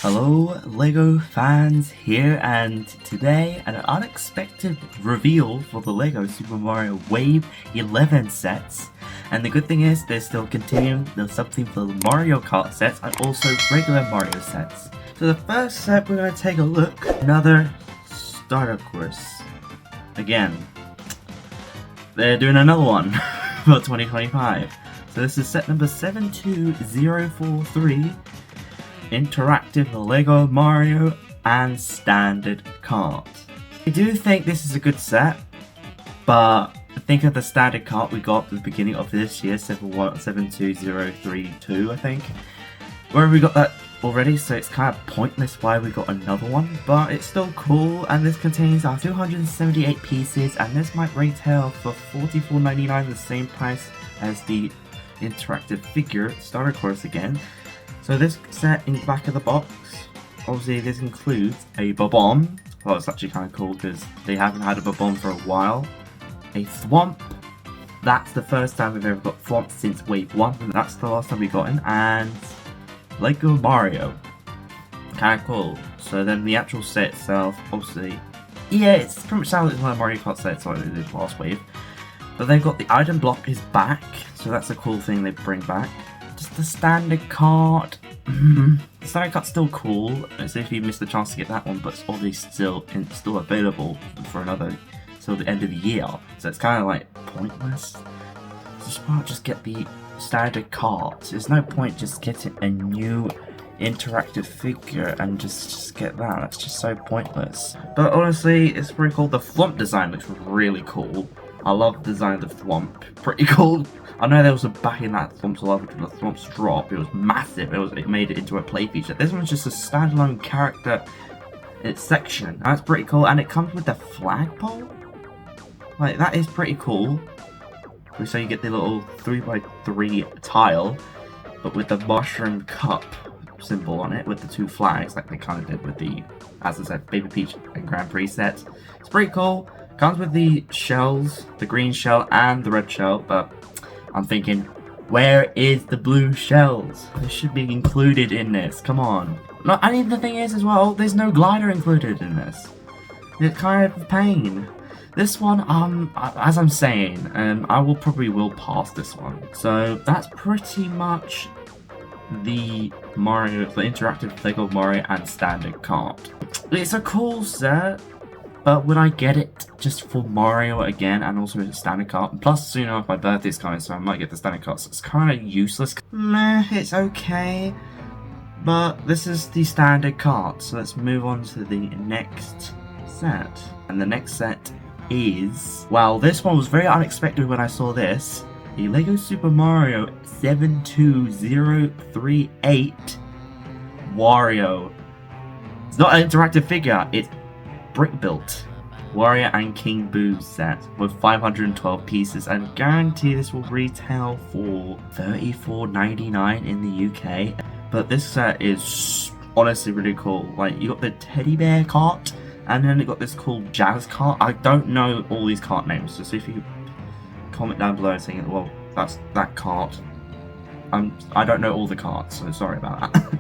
Hello LEGO fans here, and today an unexpected reveal for the LEGO Super Mario Wave 11 sets. And the good thing is they're still continuing the something for the Mario Kart sets and also regular Mario sets. So the first set we're going to take a look, another starter course. Again, they're doing another one for 2025. So this is set number 72043. Interactive LEGO Mario and Standard Kart. I do think this is a good set, but think of the standard kart we got at the beginning of this year, 72032, I think. Where we got that already, so it's kind of pointless why we got another one, but it's still cool, and this contains our 278 pieces, and this might retail for $44.99, the same price as the interactive figure starter course again. So this set in the back of the box, obviously this includes a Bob-omb. Well, it's actually kind of cool because they haven't had a Bob-omb for a while. A Thwomp. That's the first time we've ever got Thwomp since Wave 1. And that's the last time we got in. And LEGO Mario. Kind of cool. So then the actual set itself, obviously, yeah, it's pretty much sounds like Mario Kart set, sorry, they did last wave. But they've got the item block is back, so that's a cool thing they bring back. Just the standard card. The standard card's still cool, as if you missed the chance to get that one, but it's obviously still available for another till the end of the year. So it's kind of like pointless. Just why not just get the standard card? There's no point just getting a new interactive figure and just get that. That's just so pointless. But honestly, it's pretty cool. The Thwomp design looks really cool. I love the design of the Thwomp. Pretty cool. I know there was a back in that Thwomp's love, the Thwomp's drop. It was massive. It made it into a play feature. This one's just a standalone character section. That's pretty cool, and it comes with the flagpole. Like, that is pretty cool. So you get the little 3x3 tile, but with the mushroom cup symbol on it, with the two flags, like they kind of did with the, as I said, Baby Peach and Grand Prix sets. It's pretty cool. Comes with the shells, the green shell and the red shell, but I'm thinking, where is the blue shells? They should be included in this, come on. No, and even the thing is as well, there's no glider included in this. It's kind of a pain. This one, as I'm saying, I probably will pass this one. So that's pretty much the interactive LEGO Mario and standard kart. It's a cool set. But would I get it just for Mario again and also the standard kart? Plus, soon enough, my birthday's coming, so I might get the standard kart. So it's kind of useless. Meh, it's okay. But this is the standard kart, so let's move on to the next set. And the next set is... Well, this one was very unexpected when I saw this. The LEGO Super Mario 72038 Wario. It's not an interactive figure, it's brick built Wario and King Boo set with 512 pieces, and guarantee this will retail for $34.99 in the UK. But this set is honestly really cool. Like, you got the teddy bear cart, and then you got this cool jazz cart. I don't know all these cart names, so see if you comment down below saying, well, that's that cart. I don't know all the carts, so sorry about that.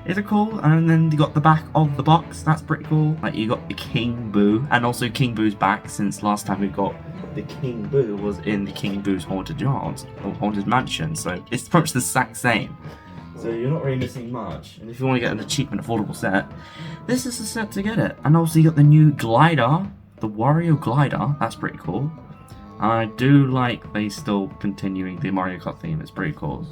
Is it cool? And then you got the back of the box. That's pretty cool. Like, you got the King Boo, and also King Boo's back, since last time we got the King Boo was in the King Boo's Haunted Yards or Haunted Mansion. So it's pretty much the exact same. So you're not really missing much. And if you want to get an cheap and affordable set, this is the set to get it. And also you got the new glider, the Wario glider. That's pretty cool. I do like they still continuing the Mario Kart theme. It's pretty cool.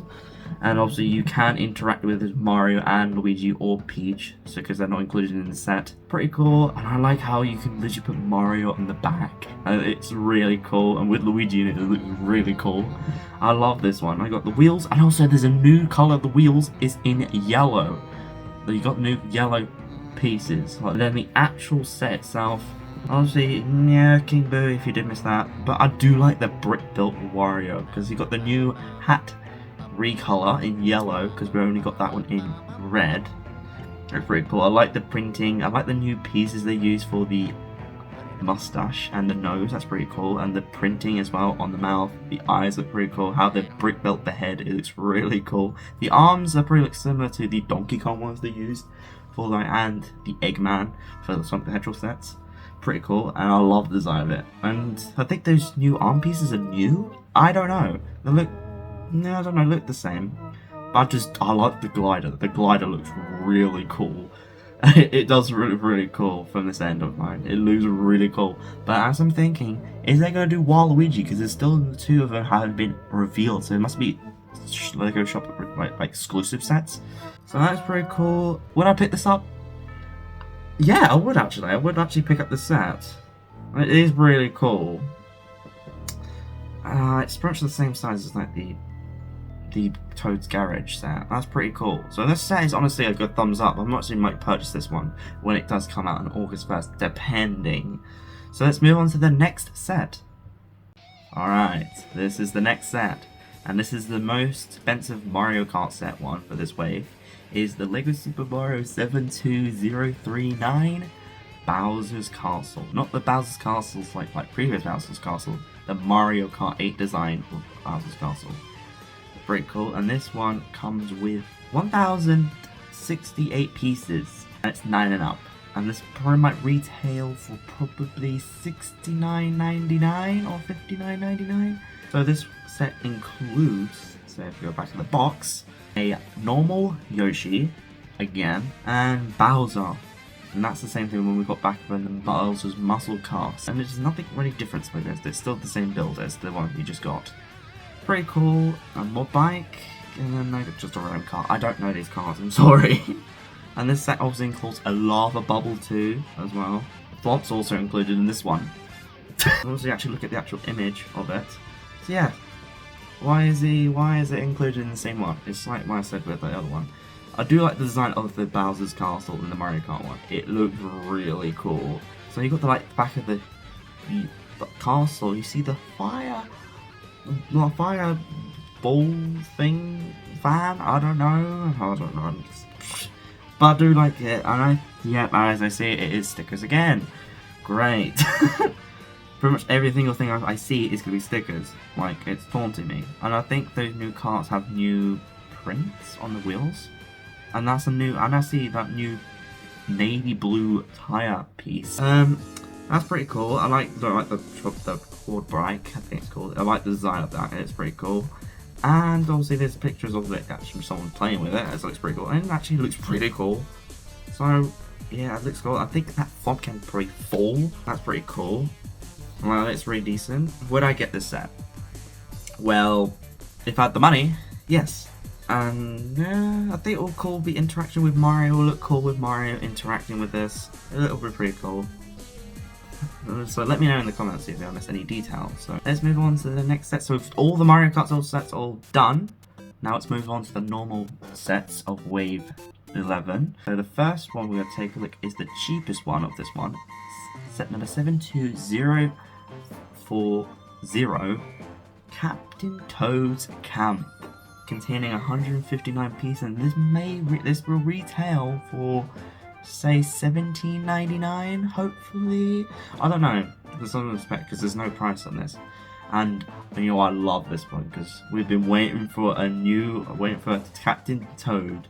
And obviously you can interact with Mario and Luigi or Peach, so because they're not included in the set. Pretty cool, and I like how you can literally put Mario on the back. It's really cool, and with Luigi in it, it looks really cool. I love this one. I got the wheels, and also there's a new colour of the wheels is in yellow. So you got new yellow pieces. Like, then the actual set itself, obviously, yeah, King Boo if you did miss that. But I do like the brick-built Wario, because you got the new hat recolor in yellow, because we only got that one in red. It's pretty cool. I like the printing. I like the new pieces they use for the mustache and the nose. That's pretty cool. And the printing as well on the mouth. The eyes look pretty cool. How they brick built the head, it looks really cool. The arms are pretty similar to the Donkey Kong ones they used Fortnite and the Eggman for the Sonic the Hedgehog sets. Pretty cool, and I love the design of it. And I think those new arm pieces are new? I don't know. They look, no, I don't know, look the same. But I like the glider. The glider looks really cool. It does look really cool from this end of mine. It looks really cool. But as I'm thinking, is they going to do Waluigi? Because there's still 2 of them haven't been revealed. So it must be Lego Shop like exclusive sets. So that's pretty cool. Would I pick this up? Yeah, I would actually. I would actually pick up the set. It is really cool. It's pretty much the same size as like the Toad's Garage set. That's pretty cool. So this set is honestly a good thumbs up. I actually might purchase this one when it does come out on August 1st, depending. So let's move on to the next set. Alright, this is the next set. And this is the most expensive Mario Kart set one for this wave. Is the LEGO Super Mario 72039 Bowser's Castle. Not the Bowser's Castles like previous Bowser's Castle. The Mario Kart 8 design of Bowser's Castle. Pretty cool, and this one comes with 1,068 pieces, and it's 9 and up. And this probably might retail for probably $69.99 or $59.99. So this set includes, so if you go back to the box, a normal Yoshi, again, and Bowser. And that's the same thing when we got back when the Bowser's Muscle Cast. And there's nothing really different with this, it's still the same build as the one we just got. Pretty cool. A mod bike, and then just a random car. I don't know these cars, I'm sorry. And this set also includes a lava bubble too, as well. Flop's also included in this one. Once you actually look at the actual image of it. So yeah, why is it included in the same one? It's like what I said with the other one. I do like the design of the Bowser's Castle in the Mario Kart one. It looks really cool. So you got the back of the castle, you see the fire ball thing, fan, I don't know. But I do like it, and as I see it, it is stickers again. Great. Pretty much every single thing I see is going to be stickers, like it's taunting me. And I think those new carts have new prints on the wheels, and that's and I see that new navy blue tire piece. That's pretty cool. I like the quad bike, I think it's called. I like the design of that, it's pretty cool. And obviously there's pictures of it, actually someone playing with it, it looks pretty cool. And it actually looks pretty cool. So, yeah, it looks cool. I think that font can probably fall. That's pretty cool. Well, it's really decent. Would I get this set? Well, if I had the money, yes. And yeah, I think it will cool. The interaction with Mario will look cool with Mario interacting with this. It'll be pretty cool. So let me know in the comments if I missed any details. So let's move on to the next set. So with all the Mario Kart sets all done, now let's move on to the normal sets of Wave 11. So the first one we're going to take a look is the cheapest one of this one. Set number 72040, Captain Toad's Camp, containing 159 pieces, and this will retail for, say, $17.99, hopefully. I don't know. There's some respect because there's no price on this, and you know I love this one because we've been waiting for Captain Toad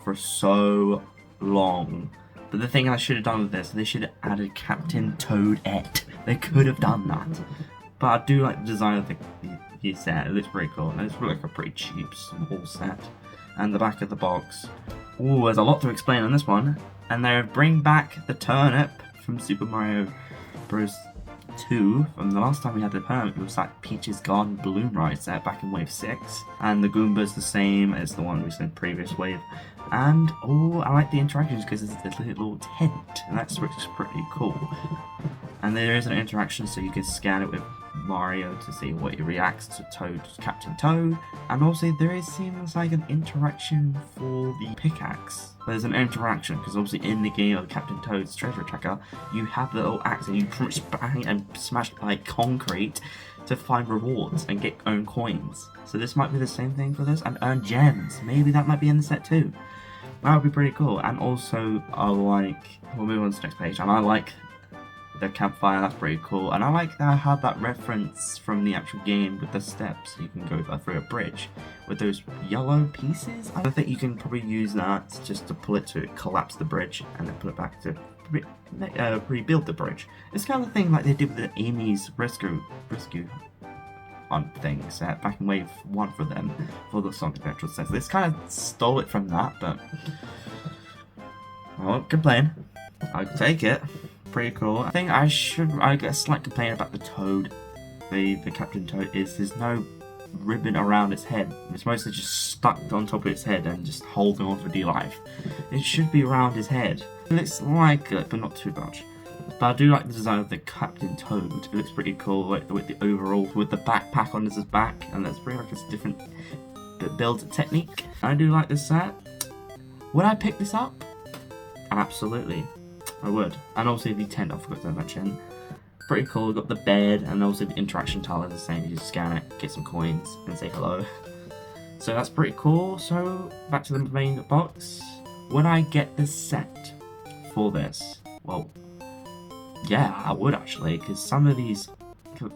for so long. But the thing I should have done with this, they should have added Captain Toadette. They could have done that. But I do like the design of the set. It looks pretty cool, and it's like a pretty cheap small set. And the back of the box. Ooh, there's a lot to explain on this one. And they bring back the turnip from Super Mario Bros. 2. From the last time we had the turnip, it was that Peach's Garden Balloon Ride set back in Wave 6. And the Goomba's the same as the one we said previous wave. And, oh, I like the interactions because it's this little tent. And that's pretty cool. And there is an interaction so you can scan it with Mario to see what he reacts to Captain Toad. And also there seems like an interaction for the pickaxe. There's an interaction because obviously in the game of Captain Toad's Treasure Tracker, you have the little axe and you pretty much bang and smash like concrete to find rewards and get own coins. So this might be the same thing for this, and earn gems. Maybe that might be in the set too. That would be pretty cool. And also I like, we'll move on to the next page, and I like the campfire, that's pretty cool. And I like that I had that reference from the actual game with the steps. You can go through a bridge with those yellow pieces. I think you can probably use that just to pull it to collapse the bridge and then put it back to rebuild the bridge. It's kind of thing like they did with the Amy's rescue on things back in Wave 1 for them, for the Sonic Natural Sense. This kind of stole it from that, but I won't complain. I can take it. Pretty cool. I think I get a slight complaint about the Toad. The Captain Toad is there's no ribbon around its head. It's mostly just stuck on top of its head and just holding on for dear life. It should be around his head. It looks like it, but not too much. But I do like the design of the Captain Toad. It looks pretty cool with the overall, with the backpack on his back, and that's pretty like it's a different build technique. I do like this set. Would I pick this up? Absolutely, I would. And also the tent, I forgot to mention. Pretty cool. We've got the bed, and also the interaction tile is the same. You just scan it, get some coins, and say hello. So that's pretty cool. So back to the main box. Would I get the set for this? Well, yeah, I would actually, because some of these,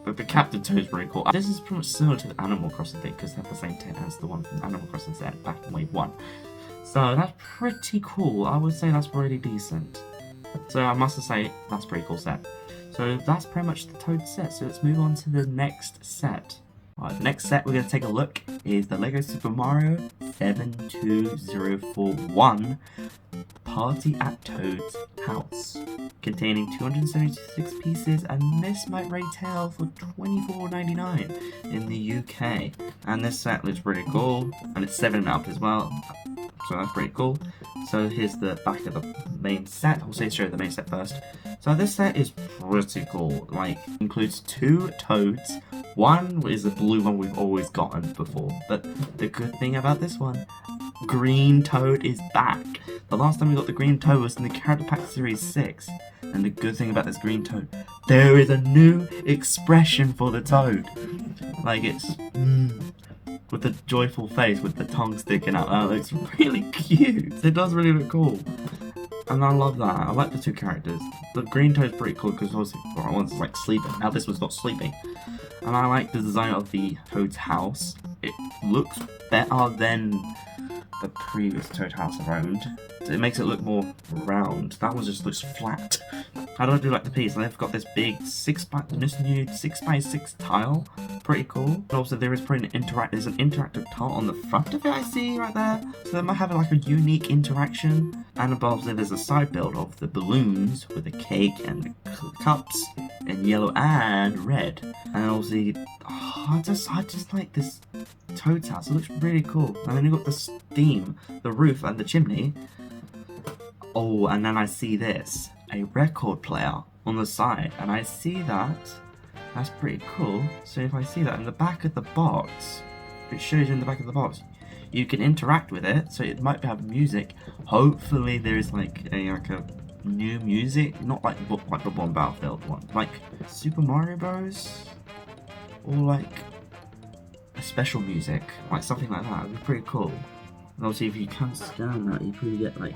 the Captain Toad is pretty cool. This is pretty much similar to the Animal Crossing thing, because they have the same tent as the one from Animal Crossing set back in Wave 1. So that's pretty cool. I would say that's really decent. So I must say, that's a pretty cool set. So that's pretty much the Toad set. So let's move on to the next set. Alright, the next set we're going to take a look is the LEGO Super Mario 72041 Party at Toad's House, containing 276 pieces, and this might retail for $24.99 in the UK. And this set looks pretty cool, and it's 7-up as well, so that's pretty cool. So here's the back of the main set. I'll say show the main set first. So this set is pretty cool. Like, includes 2 Toads. One is the blue one we've always gotten before, but the good thing about this one, Green Toad is back. The last time we got the Green Toad was in the Character Pack Series 6, and the good thing about this Green Toad, there is a new expression for the Toad. Like, it's with the joyful face with the tongue sticking out. That looks really cute. It does really look cool. And I love that. I like the 2 characters. The Green Toad's pretty cool because obviously one's like sleeping. Now this one's not sleeping. And I like the design of the Toad's house. It looks better than the previous Toad house I've owned. It makes it look more round. That one just looks flat. I do like the piece. And they've got this big 6x6 tile. Pretty cool. And also there is probably there's an interactive tile on the front of it, I see right there. So they might have like a unique interaction. And above there, there's a side build of the balloons with the cake and the cups in yellow and red. And obviously, I just like this Toad's house. It looks really cool. And then you've got the steam, the roof, and the chimney. Oh, and then I see this, a record player on the side, and I see that. That's pretty cool. So if I see that in the back of the box, it shows you in the back of the box, you can interact with it. So it might have music. Hopefully there is like a new music, not like the one Battlefield one, like Super Mario Bros. Or like a special music, like something like that. It'd be pretty cool. And obviously if you can scan that, you probably get like,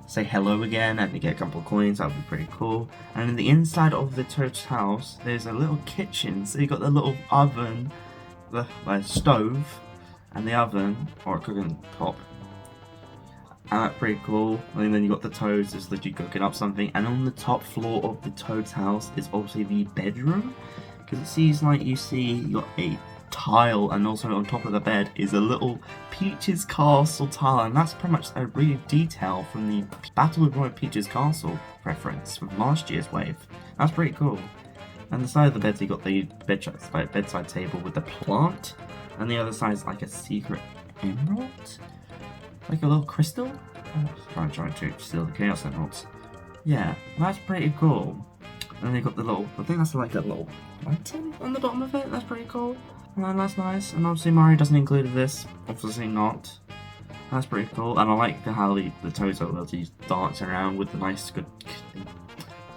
say hello again, and you get a couple of coins. That would be pretty cool. And in the inside of the Toad's house, there's a little kitchen. So you got the little oven, the stove, and the oven, or a cooking pot. And that's pretty cool. And then you got the Toads just literally cooking up something. And on the top floor of the Toad's house is obviously the bedroom, because it seems like you got a tile, and also on top of the bed is a little Peach's Castle tile, and that's pretty much a really detail from the Battle of Royal Peach's Castle reference from last year's wave. That's pretty cool. And the side of the bed, you got the bedside table with the plant, and the other side is like a secret emerald, like a little crystal. I'm trying to steal the Chaos Emeralds. Yeah, that's pretty cool. And then you got the little, I think that's like a little lantern on the bottom of it. That's pretty cool. And that's nice. And obviously Mario doesn't include this. Obviously not. That's pretty cool. And I like how the Toads are able to dance around with the nice good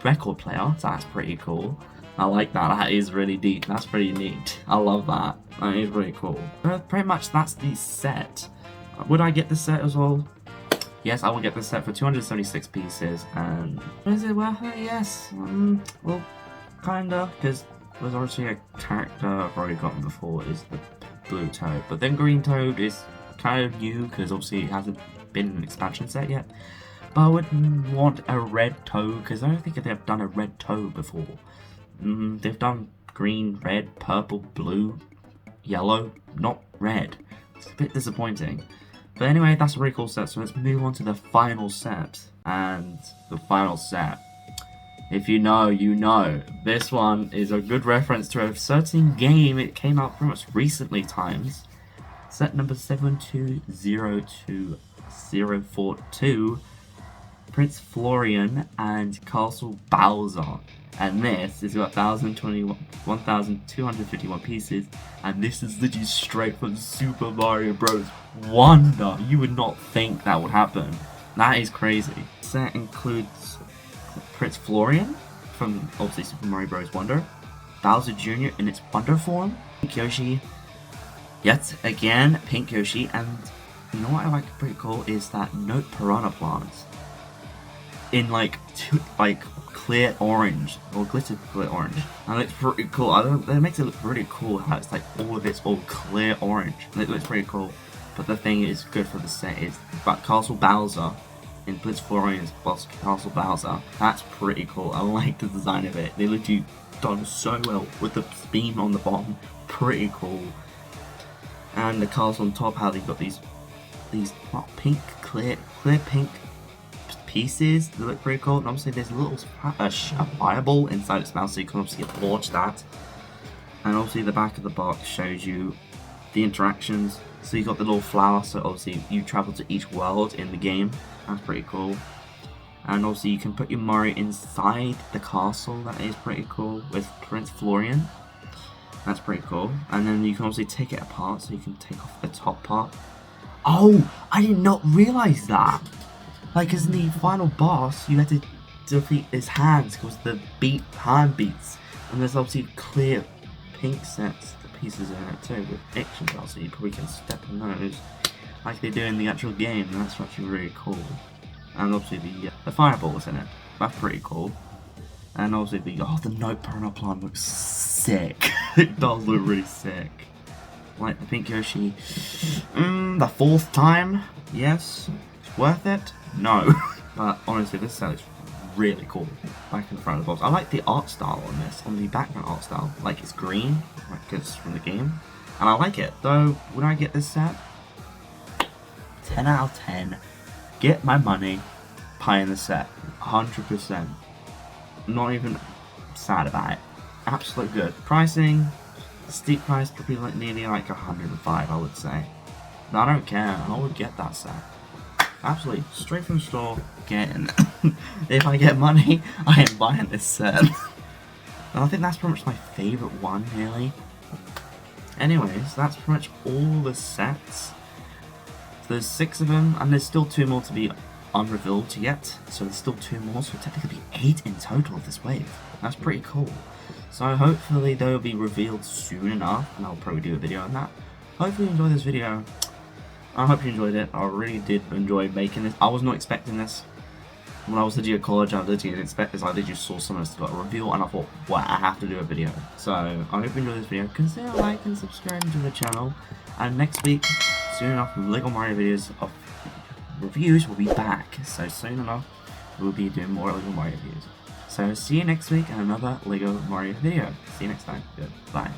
record player. So that's pretty cool. I like that. That is really deep. That's pretty neat. I love that. That is really cool. Pretty much that's the set. Would I get the set as well? Yes, I will get this set for 276 pieces, and is it worth it? Yes. Well, kinda, because there's obviously a character I've already gotten before, is the blue toad, but then green toad is kind of new, because obviously it hasn't been an expansion set yet. But I would want a red toad, because I don't think they've done a red toad before. They've done green, red, purple, blue, yellow, not red. It's a bit disappointing. But anyway, that's a really cool set, so let's move on to the final set. And the final set, if you know, you know. This one is a good reference to a certain game. It came out pretty much recently times. Set number 7202042, Prince Florian and Castle Bowser. And this is about 1,251 pieces, and this is literally straight from Super Mario Bros. Wonder. You would not think that would happen. That is crazy. The set includes Prince Florian from obviously Super Mario Bros. Wonder, Bowser Jr. in its Wonder form, Pink Yoshi, yet again Pink Yoshi, and you know what I like pretty cool is that Note Piranha plants in like clear orange or glittered clear orange, and it's pretty cool. That makes it look pretty cool how it's like all of it's all clear orange, and it looks pretty cool. But the thing is good for the set is but Castle Bowser in Prince Florian's boss Castle Bowser. That's pretty cool. I like the design of it. They literally done so well with the beam on the bottom. Pretty cool. And the castle on top, how they've got these pink clear pink pieces that look pretty cool. And obviously there's a little a fireball inside its mouth, so you can obviously launch that. And obviously the back of the box shows you the interactions. So you got the little flower, so obviously you travel to each world in the game. That's pretty cool. And also you can put your Mario inside the castle. That is pretty cool with Prince Florian. That's pretty cool. And then you can obviously take it apart, so you can take off the top part. Oh, I did not realize that. Like, as in the final boss, you had to defeat his hands because the hand beats. And there's obviously clear pink sets, the pieces in it too, with action bells, so you probably can step on those like they do in the actual game, and that's actually really cool. And obviously the fireballs in it, that's pretty cool. And obviously the Note Piranha plant looks sick. It does look really sick. Like the Pink Yoshi, the fourth time, yes. Worth it? No. But honestly, this set is really cool. Back in front of the box. I like the art style on this, on the background art style. Like it's green, like it's from the game. And I like it. Though, when I get this set, 10 out of 10. Get my money, buying the set. 100%. Not even sad about it. Absolute good. Pricing, steep price, probably like nearly like 105, I would say. No, I don't care. I would get that set. Absolutely, straight from the store, getting if I get money, I am buying this set. And I think that's pretty much my favourite one, really. Anyways, that's pretty much all the sets. So there's 6 of them, and there's still 2 more to be unrevealed yet. So there's still 2 more, so technically 8 in total of this wave. That's pretty cool. So hopefully they'll be revealed soon enough, and I'll probably do a video on that. Hopefully you enjoyed this video. I hope you enjoyed it. I really did enjoy making this. I was not expecting this. When I was at college, I literally didn't expect this. I literally saw someone else got a review, and I thought, wow, I have to do a video. So, I hope you enjoyed this video. Consider liking and subscribing to the channel. And next week, soon enough, LEGO Mario videos of reviews will be back. So, soon enough, we'll be doing more LEGO Mario reviews. So, see you next week in another LEGO Mario video. See you next time. Goodbye.